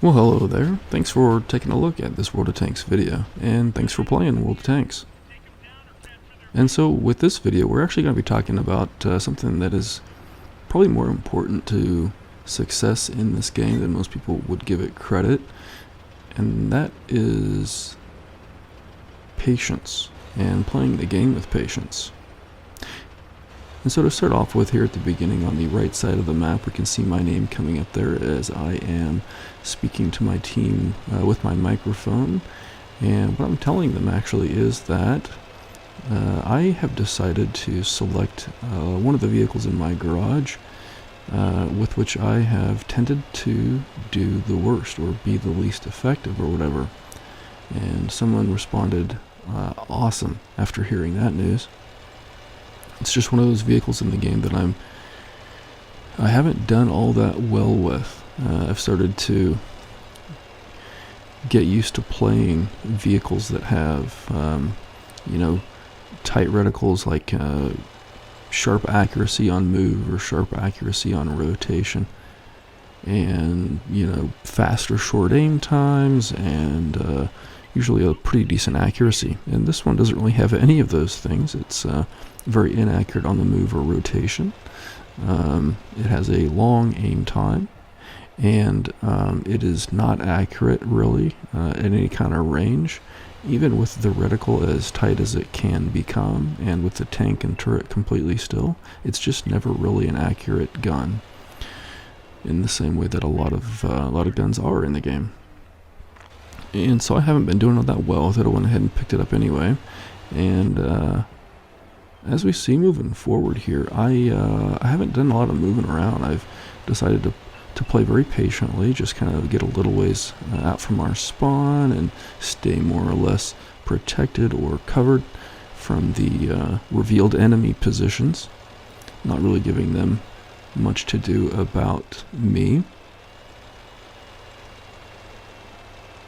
Well, hello there. Thanks for taking a look at this World of Tanks video, and thanks for playing World of Tanks. And so with this video, we're actually going to be talking about something that is probably more important to success in this game than most people would give it credit, and that is patience, and playing the game with patience. And so to start off with, here at the beginning on the right side of the map, we can see my name coming up there as I am speaking to my team with my microphone. And what I'm telling them actually is that I have decided to select one of the vehicles in my garage with which I have tended to do the worst or be the least effective or whatever. And someone responded, awesome, after hearing that news. It's just one of those vehicles in the game that I haven't done all that well with. I've started to get used to playing vehicles that have, tight reticles, like sharp accuracy on move or sharp accuracy on rotation, and faster short aim times, and usually a pretty decent accuracy. And this one doesn't really have any of those things. It's very inaccurate on the move or rotation. It has a long aim time, and it is not accurate really at any kind of range, even with the reticle as tight as it can become, and with the tank and turret completely still. It's just never really an accurate gun, in the same way that a lot of guns are in the game. And so I haven't been doing all that well with it. I went ahead and picked it up anyway, and as we see moving forward here, I haven't done a lot of moving around. I've decided to play very patiently, just kind of get a little ways out from our spawn and stay more or less protected or covered from the revealed enemy positions, not really giving them much to do about me.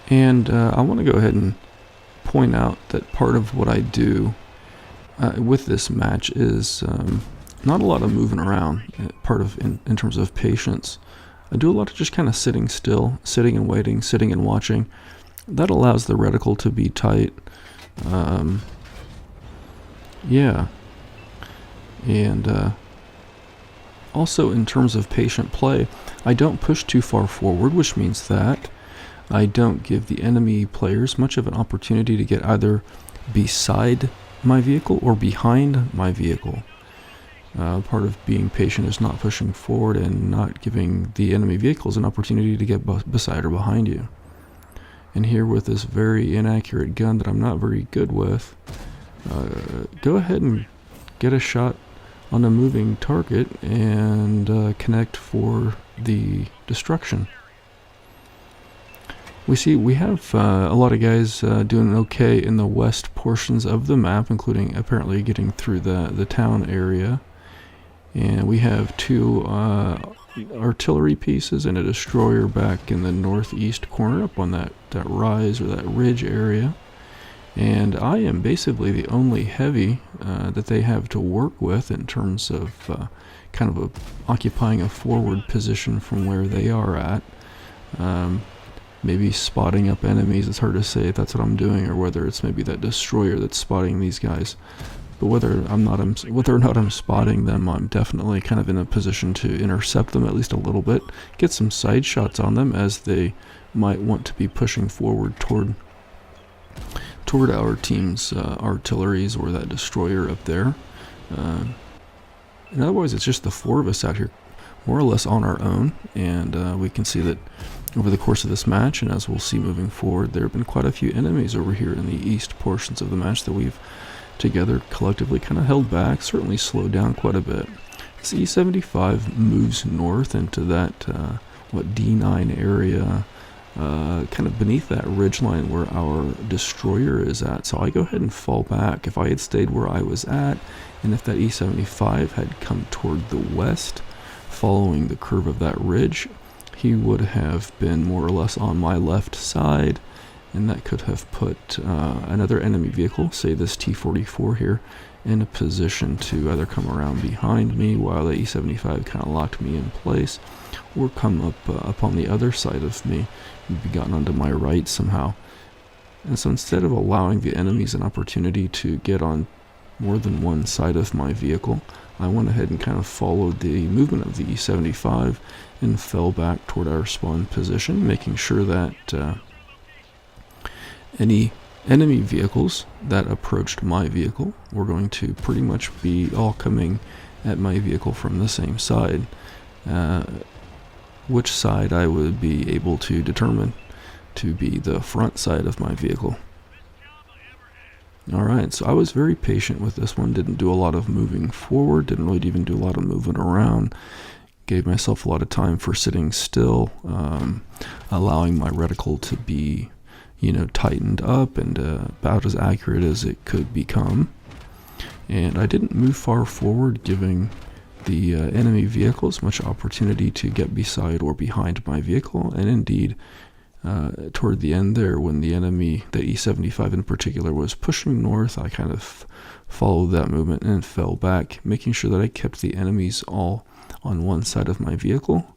And I want to go ahead and point out that part of what I do with this match is not a lot of moving around, in terms of patience. I do a lot of just kind of sitting still, sitting and waiting, sitting and watching. That allows the reticle to be tight. Yeah. And also in terms of patient play, I don't push too far forward, which means that I don't give the enemy players much of an opportunity to get either beside my vehicle or behind my vehicle. Part of being patient is not pushing forward and not giving the enemy vehicles an opportunity to get beside or behind you. And here with this very inaccurate gun that I'm not very good with, go ahead and get a shot on a moving target and connect for the destruction. We have a lot of guys doing okay in the west portions of the map, including apparently getting through the town area. And we have two artillery pieces and a destroyer back in the northeast corner, up on that rise or that ridge area. And I am basically the only heavy that they have to work with in terms of kind of occupying a forward position from where they are at. Maybe spotting up enemies. It's hard to say if that's what I'm doing, or whether it's maybe that destroyer that's spotting these guys. But whether or not I'm spotting them, I'm definitely kind of in a position to intercept them at least a little bit, get some side shots on them as they might want to be pushing forward toward our team's artilleries or that destroyer up there. And otherwise, it's just the four of us out here, more or less on our own, and we can see that over the course of this match, and as we'll see moving forward, there have been quite a few enemies over here in the east portions of the match that we've together collectively kind of held back, certainly slowed down quite a bit. This E-75 moves north into that D9 area, kind of beneath that ridgeline where our destroyer is at. So I go ahead and fall back. If I had stayed where I was at, and if that E-75 had come toward the west, following the curve of that ridge, he would have been more or less on my left side, and that could have put another enemy vehicle, say this T-44 here, in a position to either come around behind me while the E-75 kind of locked me in place, or come up on the other side of me and be gotten onto my right somehow. And so instead of allowing the enemies an opportunity to get on more than one side of my vehicle, I went ahead and kind of followed the movement of the E-75 and fell back toward our spawn position, making sure that any enemy vehicles that approached my vehicle were going to pretty much be all coming at my vehicle from the same side. Which side I would be able to determine to be the front side of my vehicle. Alright, so I was very patient with this one, didn't do a lot of moving forward, didn't really even do a lot of moving around, gave myself a lot of time for sitting still, allowing my reticle to be, tightened up and about as accurate as it could become. And I didn't move far forward, giving the enemy vehicles much opportunity to get beside or behind my vehicle, and indeed, toward the end there, when the enemy, the E-75 in particular, was pushing north, I kind of followed that movement and fell back, making sure that I kept the enemies all on one side of my vehicle.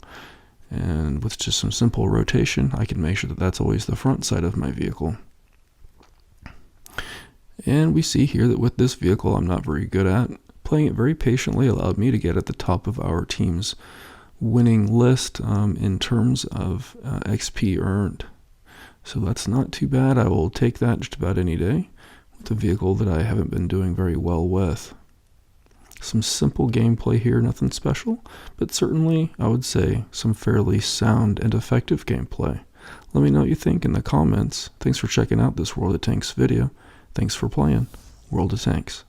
And with just some simple rotation, I can make sure that that's always the front side of my vehicle. And we see here that with this vehicle I'm not very good at, playing it very patiently allowed me to get at the top of our team's winning list in terms of XP earned. So that's not too bad. I will take that just about any day with a vehicle that I haven't been doing very well with. Some simple gameplay here, nothing special, but certainly I would say some fairly sound and effective gameplay. Let me know what you think in the comments. Thanks for checking out this World of Tanks video. Thanks for playing World of Tanks.